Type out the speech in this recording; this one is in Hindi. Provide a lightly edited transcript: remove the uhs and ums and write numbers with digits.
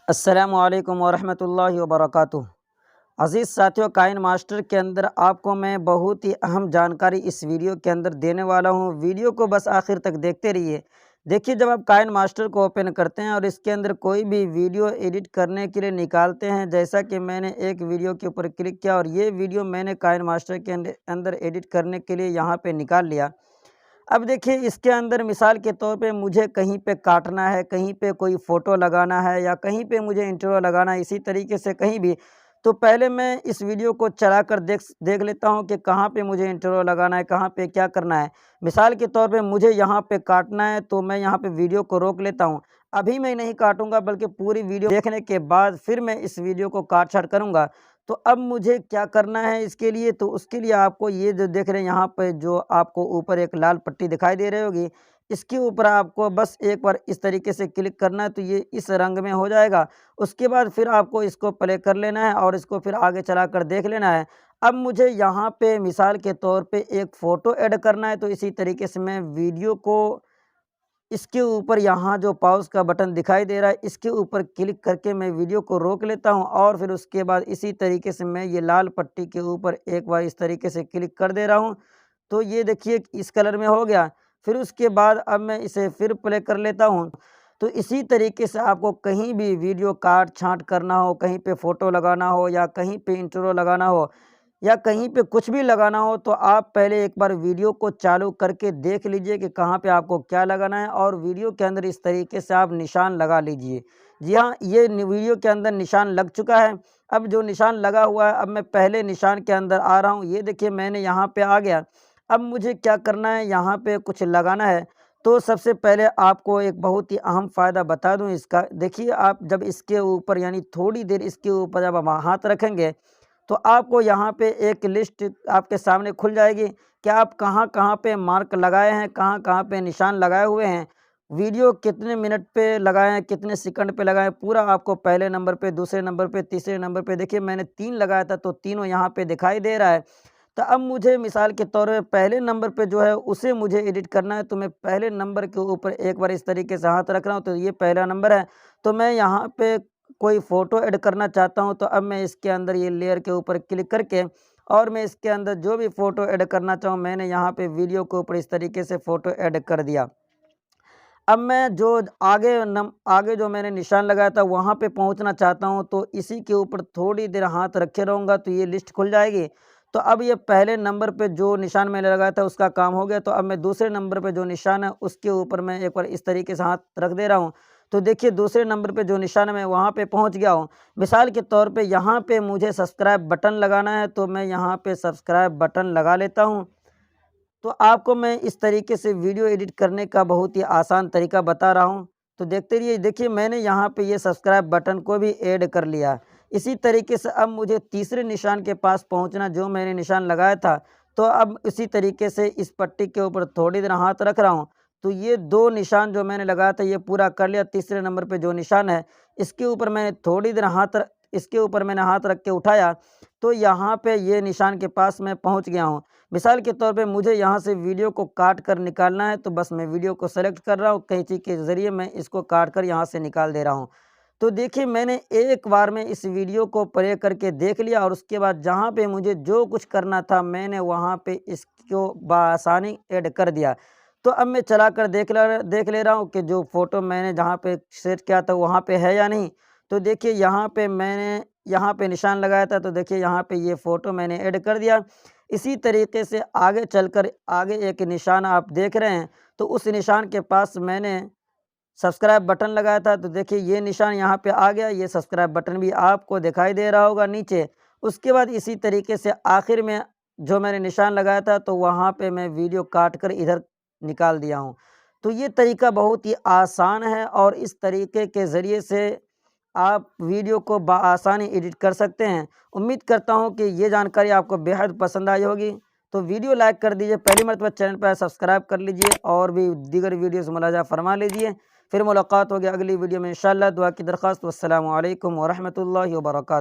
अस्सलामुअलैकुम वरहमतुल्लाहि वबरकातुहू। अज़ीज़ साथियों, काइन मास्टर के अंदर आपको मैं बहुत ही अहम जानकारी इस वीडियो के अंदर देने वाला हूँ। वीडियो को बस आखिर तक देखते रहिए। देखिए, जब आप काइन मास्टर को ओपन करते हैं और इसके अंदर कोई भी वीडियो एडिट करने के लिए निकालते हैं, जैसा कि मैंने एक वीडियो के ऊपर क्लिक किया और ये वीडियो मैंने काइन मास्टर के अंदर एडिट करने के लिए यहाँ पर निकाल लिया। अब देखिए, इसके अंदर मिसाल के तौर पे मुझे कहीं पे काटना है, कहीं पे कोई फ़ोटो लगाना है या कहीं पे मुझे इंट्रो लगाना है, इसी तरीके से कहीं भी। तो पहले मैं इस वीडियो को चलाकर देख लेता हूँ कि कहाँ पे मुझे इंट्रो लगाना है, कहाँ पे क्या करना है। मिसाल के तौर पे मुझे यहाँ पे काटना है, तो मैं यहाँ पे वीडियो को रोक लेता हूँ। अभी मैं नहीं काटूँगा, बल्कि पूरी वीडियो देखने के बाद फिर मैं इस वीडियो को काट-छाँट करूँगा। तो अब मुझे क्या करना है इसके लिए, तो उसके लिए आपको ये जो देख रहे हैं यहाँ पे, जो आपको ऊपर एक लाल पट्टी दिखाई दे रही होगी, इसके ऊपर आपको बस एक बार इस तरीके से क्लिक करना है, तो ये इस रंग में हो जाएगा। उसके बाद फिर आपको इसको प्ले कर लेना है और इसको फिर आगे चलाकर देख लेना है। अब मुझे यहाँ पे मिसाल के तौर पे एक फ़ोटो ऐड करना है, तो इसी तरीके से मैं वीडियो को इसके ऊपर यहाँ जो पॉज़ का बटन दिखाई दे रहा है, इसके ऊपर क्लिक करके मैं वीडियो को रोक लेता हूँ और फिर उसके बाद इसी तरीके से मैं ये लाल पट्टी के ऊपर एक बार इस तरीके से क्लिक कर दे रहा हूँ। तो ये देखिए इस कलर में हो गया। फिर उसके बाद अब मैं इसे फिर प्ले कर लेता हूँ। तो इसी तरीके से आपको कहीं भी वीडियो काट-छाँट करना हो, कहीं पे फ़ोटो लगाना हो या कहीं पे इंट्रो लगाना हो या कहीं पे कुछ भी लगाना हो, तो आप पहले एक बार वीडियो को चालू करके देख लीजिए कि कहाँ पे आपको क्या लगाना है और वीडियो के अंदर इस तरीके से आप निशान लगा लीजिए। जी हाँ, ये वीडियो के अंदर निशान लग चुका है। अब जो निशान लगा हुआ है, अब मैं पहले निशान के अंदर आ रहा हूँ। ये देखिए, मैंने यहाँ पे आ गया। अब मुझे क्या करना है, यहाँ पे कुछ लगाना है। तो सबसे पहले आपको एक बहुत ही अहम फ़ायदा बता दूँ इसका। देखिए, आप जब इसके ऊपर यानी थोड़ी देर इसके ऊपर जब आप हाथ रखेंगे, तो आपको यहाँ पे एक लिस्ट आपके सामने खुल जाएगी कि आप कहाँ-कहाँ पे मार्क लगाए हैं, कहाँ-कहाँ पे निशान लगाए हुए हैं, वीडियो कितने मिनट पे लगाए हैं, कितने सेकंड पे लगाए हैं, पूरा आपको पहले नंबर पे, दूसरे नंबर पे, तीसरे नंबर पे। देखिए, मैंने 3 लगाया था, तो तीनों यहाँ पे दिखाई दे रहा है। तो अब मुझे मिसाल के तौर पे पहले नंबर पे जो है उसे मुझे एडिट करना है, तो मैं पहले नंबर के ऊपर एक बार इस तरीके से हाथ रख रहा हूँ, तो ये पहला नंबर है। तो मैं यहाँ पे कोई फ़ोटो ऐड करना चाहता हूँ, तो अब मैं इसके अंदर ये लेयर के ऊपर क्लिक करके और मैं इसके अंदर जो भी फ़ोटो ऐड करना चाहूँ, मैंने यहाँ पे वीडियो के ऊपर इस तरीके से फ़ोटो ऐड कर दिया। अब मैं जो आगे जो मैंने निशान लगाया था वहाँ पे पहुँचना चाहता हूँ, तो इसी के ऊपर थोड़ी देर हाथ रखे रहूँगा, तो ये लिस्ट खुल जाएगी। तो अब ये पहले नंबर पे जो निशान मैंने लगाया था उसका काम हो गया, तो अब मैं दूसरे नंबर पे जो निशान है उसके ऊपर मैं एक बार इस तरीके से हाथ रख दे रहा हूँ। तो देखिए, दूसरे नंबर पे जो निशान है मैं वहाँ पे पहुँच गया हूँ। मिसाल के तौर पे यहाँ पे मुझे सब्सक्राइब बटन लगाना है, तो मैं यहाँ पे सब्सक्राइब बटन लगा लेता हूँ। तो आपको मैं इस तरीके से वीडियो एडिट करने का बहुत ही आसान तरीका बता रहा हूँ। तो देखते रहिए। देखिए, मैंने यहाँ पे ये सब्सक्राइब बटन को भी ऐड कर लिया। इसी तरीके से अब मुझे तीसरे निशान के पास पहुँचना, जो मैंने निशान लगाया था। तो अब इसी तरीके से इस पट्टी के ऊपर थोड़ी देर हाथ रख रहा हूँ। तो ये 2 निशान जो मैंने लगाया था ये पूरा कर लिया। तीसरे नंबर पे जो निशान है इसके ऊपर मैंने थोड़ी देर इसके ऊपर मैंने हाथ रख के उठाया, तो यहाँ पे ये निशान के पास मैं पहुँच गया हूँ। मिसाल के तौर पे मुझे यहाँ से वीडियो को काट कर निकालना है, तो बस मैं वीडियो को सेलेक्ट कर रहा हूँ, कैंची के ज़रिए मैं इसको काट कर यहाँ से निकाल दे रहा हूँ। तो देखिए, मैंने एक बार में इस वीडियो को प्ले करके देख लिया और उसके बाद जहाँ पे मुझे जो कुछ करना था मैंने वहाँ पे इसको बआसानी ऐड कर दिया। तो अब मैं चलाकर देख ले रहा हूँ कि जो फ़ोटो मैंने जहाँ पे सेट किया था वहाँ पे है या नहीं। तो देखिए, यहाँ पे मैंने यहाँ पे निशान लगाया था, तो देखिए यहाँ पे ये फ़ोटो मैंने ऐड कर दिया। इसी तरीके से आगे चलकर आगे एक निशान आप देख रहे हैं, तो उस निशान के पास मैंने सब्सक्राइब बटन लगाया था, तो देखिए ये निशान यहाँ पे आ गया। ये सब्सक्राइब बटन भी आपको दिखाई दे रहा होगा नीचे। उसके बाद इसी तरीके से आखिर में जो मैंने निशान लगाया था, तो वहाँ पे मैं वीडियो काट कर इधर निकाल दिया हूँ। तो ये तरीका बहुत ही आसान है और इस तरीके के ज़रिए से आप वीडियो को बआसानी एडिट कर सकते हैं। उम्मीद करता हूँ कि ये जानकारी आपको बेहद पसंद आई होगी। तो वीडियो लाइक कर दीजिए, पहली मर्तबा चैनल पर सब्सक्राइब कर लीजिए और भी दीगर वीडियोज़ मुलाज़ा फरमा लीजिए। फिर मुलाकात होगी अगली वीडियो में इंशाअल्लाह। दुआ की दरख्वास्त। वस्सलामु अलैकुम वरहमतुल्लाहि वबरकातुहू।